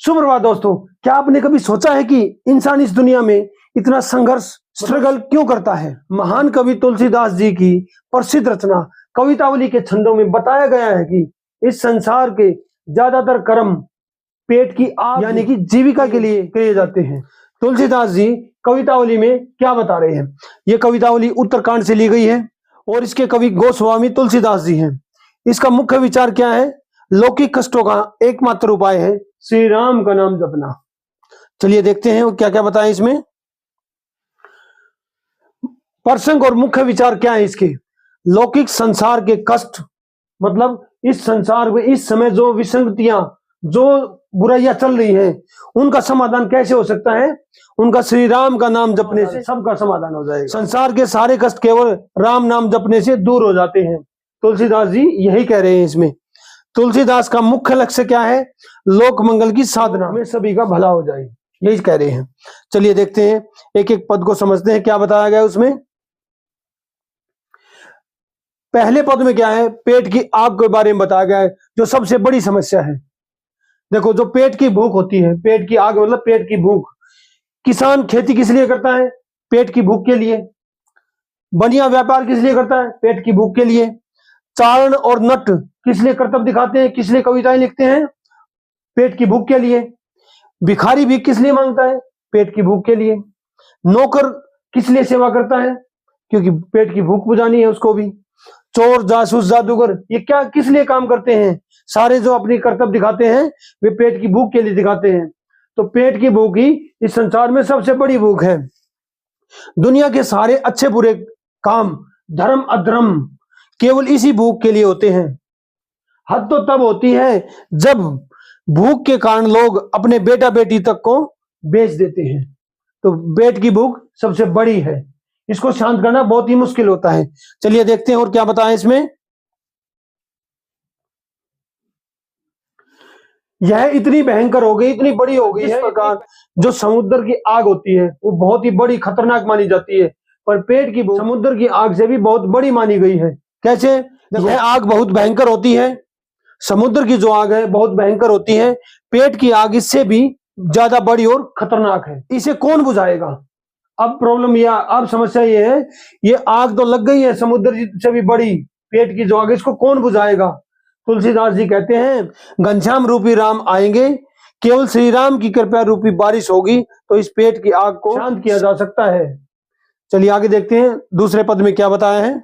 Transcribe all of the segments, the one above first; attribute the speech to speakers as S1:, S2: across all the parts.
S1: सुप्रभात दोस्तों, क्या आपने कभी सोचा है कि इंसान इस दुनिया में इतना संघर्ष स्ट्रगल क्यों करता है? महान कवि तुलसीदास जी की प्रसिद्ध रचना कवितावली के छंदों में बताया गया है कि इस संसार के ज्यादातर कर्म पेट की आग यानी कि जीविका के लिए किए जाते हैं। तुलसीदास जी कवितावली में क्या बता रहे हैं? ये कवितावली उत्तरकांड से ली गई है और इसके कवि गोस्वामी तुलसीदास जी हैं। इसका मुख्य विचार क्या है? लौकिक कष्टों का एकमात्र उपाय है श्री राम का नाम जपना। चलिए देखते हैं वो क्या क्या बताएं इसमें। प्रसंग और मुख्य विचार क्या है इसके? लौकिक संसार के कष्ट मतलब इस संसार में इस समय जो विसंगतियां, जो बुराइयां चल रही हैं, उनका समाधान कैसे हो सकता है? उनका श्री राम का नाम जपने से सबका समाधान हो जाएगा। संसार के सारे कष्ट केवल राम नाम जपने से दूर हो जाते हैं। तुलसीदास जी यही कह रहे हैं इसमें। तुलसीदास का मुख्य लक्ष्य क्या है? लोक मंगल की साधना में सभी का भला हो जाए, यही कह रहे हैं। चलिए देखते हैं, एक एक पद को समझते हैं क्या बताया गया उसमें। पहले पद में क्या है? पेट की आग के बारे में बताया गया है, जो सबसे बड़ी समस्या है। देखो, जो पेट की भूख होती है, पेट की आग मतलब पेट की भूख। किसान खेती किस लिए करता है? पेट की भूख के लिए। बनिया व्यापार किस लिए करता है? पेट की भूख के लिए। चारण और नट किस लिए कर्तव्य दिखाते हैं, किस लिए कविताएं लिखते हैं? पेट की भूख के लिए। भिखारी भी किस लिए मांगता है? पेट की भूख के लिए। नौकर किस लिए सेवा करता है? क्योंकि पेट की भूख बुझानी है उसको भी। चोर, जासूस, जादूगर ये क्या किस लिए काम करते हैं? सारे जो अपनी कर्तव्य दिखाते हैं वे पेट की भूख के लिए दिखाते हैं। तो पेट की भूख ही इस संसार में सबसे बड़ी भूख है। दुनिया के सारे अच्छे बुरे काम, धर्म अधर्म केवल इसी भूख के लिए होते हैं। हद तो तब होती है जब भूख के कारण लोग अपने बेटा बेटी तक को बेच देते हैं। तो पेट की भूख सबसे बड़ी है, इसको शांत करना बहुत ही मुश्किल होता है। चलिए देखते हैं और क्या बताएं इसमें। यह इतनी भयंकर हो गई, इतनी बड़ी हो गई है। इस प्रकार जो समुद्र की आग होती है वो बहुत ही बड़ी खतरनाक मानी जाती है, पर पेट की भूख समुद्र की आग से भी बहुत बड़ी मानी गई है। कैसे? यह आग बहुत भयंकर होती है। समुद्र की जो आग है बहुत भयंकर होती है, पेट की आग इससे भी ज्यादा बड़ी और खतरनाक है। इसे कौन बुझाएगा? अब प्रॉब्लम यह, अब समस्या ये है, ये आग तो लग गई है समुद्र से भी बड़ी, पेट की जो आग, इसको कौन बुझाएगा? तुलसीदास जी कहते हैं घनश्याम रूपी राम आएंगे, केवल श्री राम की कृपा रूपी बारिश होगी तो इस पेट की आग को शांत किया जा सकता है। चलिए आगे देखते हैं, दूसरे पद में क्या बताया है।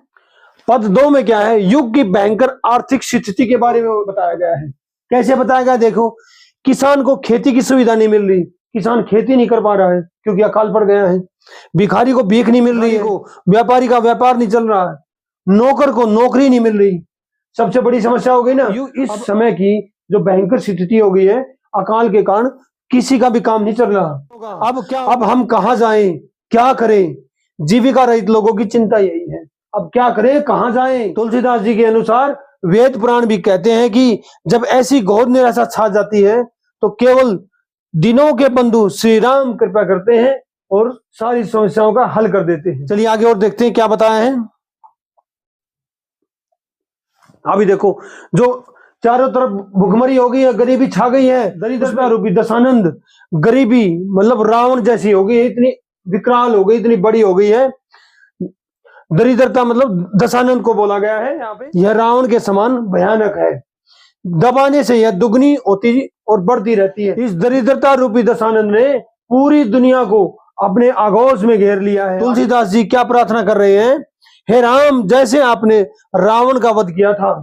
S1: पद 2 में क्या है? युग की भयंकर आर्थिक स्थिति के बारे में बताया गया है। कैसे बताया गया? देखो, किसान को खेती की सुविधा नहीं मिल रही, किसान खेती नहीं कर पा रहा है क्योंकि अकाल पड़ गया है। भिखारी को भीख नहीं मिल रही है, व्यापारी का व्यापार नहीं चल रहा है, नौकर को नौकरी नहीं मिल रही। सबसे बड़ी समस्या हो गई ना इस समय की, जो भयंकर स्थिति हो गई है अकाल के कारण, किसी का भी काम नहीं चल रहा। अब क्या? अब हम कहाँ जाएं, क्या करें? जीविका रहित लोगों की चिंता यही है, अब क्या करें, कहां जाएं? तुलसीदास जी के अनुसार वेद पुराण भी कहते हैं कि जब ऐसी घोर निराशा छा जाती है तो केवल दिनों के बंधु श्री राम कृपा करते हैं और सारी समस्याओं का हल कर देते हैं। चलिए आगे और देखते हैं क्या बताया है। अभी देखो, जो चारों तरफ भुखमरी हो गई है, गरीबी छा गई है, दरिद्रता रूपी दशानंद, गरीबी मतलब रावण जैसी हो गई है, इतनी विकराल हो गई, इतनी बड़ी हो गई है। दरिद्रता मतलब दशानंद को बोला गया है यहाँ पे, यह रावण के समान भयानक है। दबाने से यह दुगनी होती और बढ़ती रहती है। इस दरिद्रता रूपी दशानंद ने पूरी दुनिया को अपने आगोश में घेर लिया है। तुलसीदास जी क्या प्रार्थना कर रहे हैं? हे राम, जैसे आपने रावण का वध किया था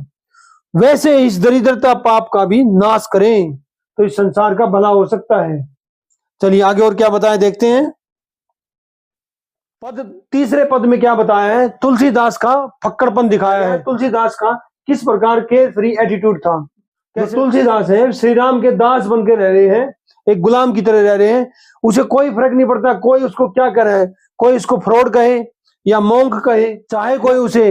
S1: वैसे इस दरिद्रता पाप का भी नाश करें तो इस संसार का भला हो सकता है। चलिए आगे और क्या बताएं देखते हैं। तीसरे पद में क्या बताया है? तुलसीदास का फक्कड़पन दिखाया है। तुलसीदास का किस प्रकार के फ्री एटीट्यूड था। तुलसीदास है श्री राम के दास बन के रह रहे हैं, एक गुलाम की तरह रह रहे हैं, उसे कोई फर्क नहीं पड़ता कोई उसको क्या करे, कोई इसको फ्रॉड कहे या मोंक कहे, चाहे कोई उसे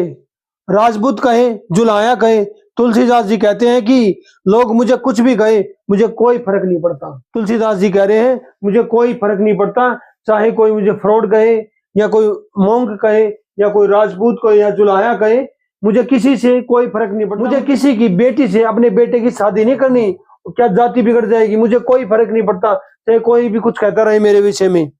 S1: राजपूत कहे, जुलाया कहे। तुलसीदास जी कहते हैं कि लोग मुझे कुछ भी कहे, मुझे कोई फर्क नहीं पड़ता। तुलसीदास जी कह रहे हैं मुझे कोई फर्क नहीं पड़ता, चाहे कोई मुझे फ्रॉड कहे या कोई मोंग कहे या कोई राजपूत कहे या जुलाया कहे, मुझे किसी से कोई फर्क नहीं पड़ता। मुझे किसी की बेटी से अपने बेटे की शादी नहीं करनी क्या जाति बिगड़ जाएगी, मुझे कोई फर्क नहीं पड़ता, चाहे कोई भी कुछ कहता रहे मेरे विषय में।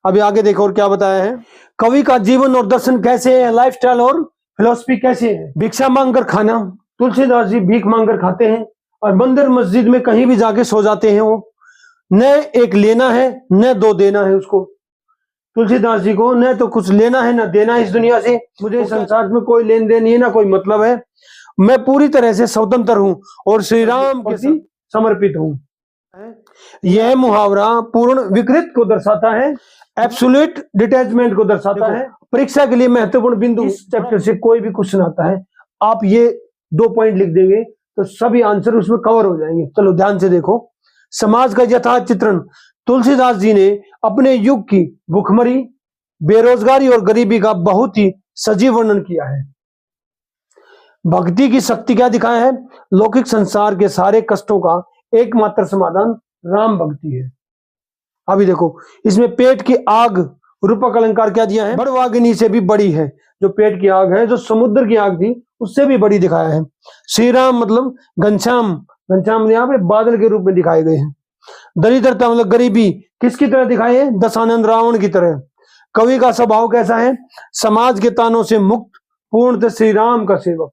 S1: अभी आगे देखो और क्या बताया है। कवि का जीवन और दर्शन कैसे है, लाइफस्टाइल और फिलोसफी कैसे है। भिक्षा मांगकर खाना, तुलसीदास जी भीख मांगकर खाते हैं और मंदिर मस्जिद में कहीं भी जाके सो जाते हैं। वो न एक लेना है न दो देना है उसको, तुलसीदास जी को न तो कुछ लेना है न देना है इस दुनिया से। मुझे संसार में कोई लेन देन नहीं है, ना कोई मतलब है, मैं पूरी तरह से स्वतंत्र हूं और श्री राम के प्रति समर्पित हूं। यह मुहावरा पूर्ण विकृत को दर्शाता है, एब्सोल्यूट डिटैचमेंट को दर्शाता है। परीक्षा के लिए महत्वपूर्ण बिंदु इस चैप्टर से कोई भी क्वेश्चन आता है, आप ये 2 पॉइंट लिख देंगे तो सभी आंसर उसमें कवर हो जाएंगे। चलो ध्यान से देखो। समाज का यथार्थ चित्रण, तुलसीदास जी ने अपने युग की भूखमरी, बेरोजगारी और गरीबी का बहुत ही सजीव वर्णन किया है। भक्ति की शक्ति क्या दिखाया है, लौकिक संसार के सारे कष्टों का एकमात्र समाधान राम भक्ति है। अभी देखो इसमें पेट की आग रूपक अलंकार क्या दिया है, बड़वागिनी से भी बड़ी है। जो पेट की आग है, जो समुद्र की आग थी उससे भी बड़ी दिखाया है। श्री राम मतलब घनश्याम, घनश्याम यहाँ पे बादल के रूप में दिखाए गए हैं। दरिद्रता मतलब गरीबी किसकी तरह दिखाई है, दशानंद रावण की तरह। कवि का स्वभाव कैसा है, समाज के तानों से मुक्त, पूर्णतः श्री राम का सेवक।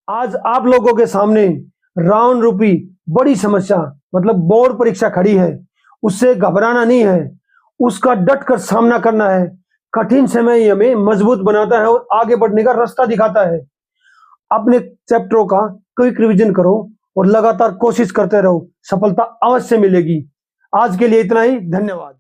S1: आज आप लोगों के सामने रावण रूपी बड़ी समस्या मतलब बोर्ड परीक्षा खड़ी है, उससे घबराना नहीं है, उसका डट कर सामना करना है। कठिन समय ही हमें मजबूत बनाता है और आगे बढ़ने का रास्ता दिखाता है। अपने चैप्टरों का क्विक रिवीजन करो और लगातार कोशिश करते रहो, सफलता अवश्य मिलेगी। आज के लिए इतना ही, धन्यवाद।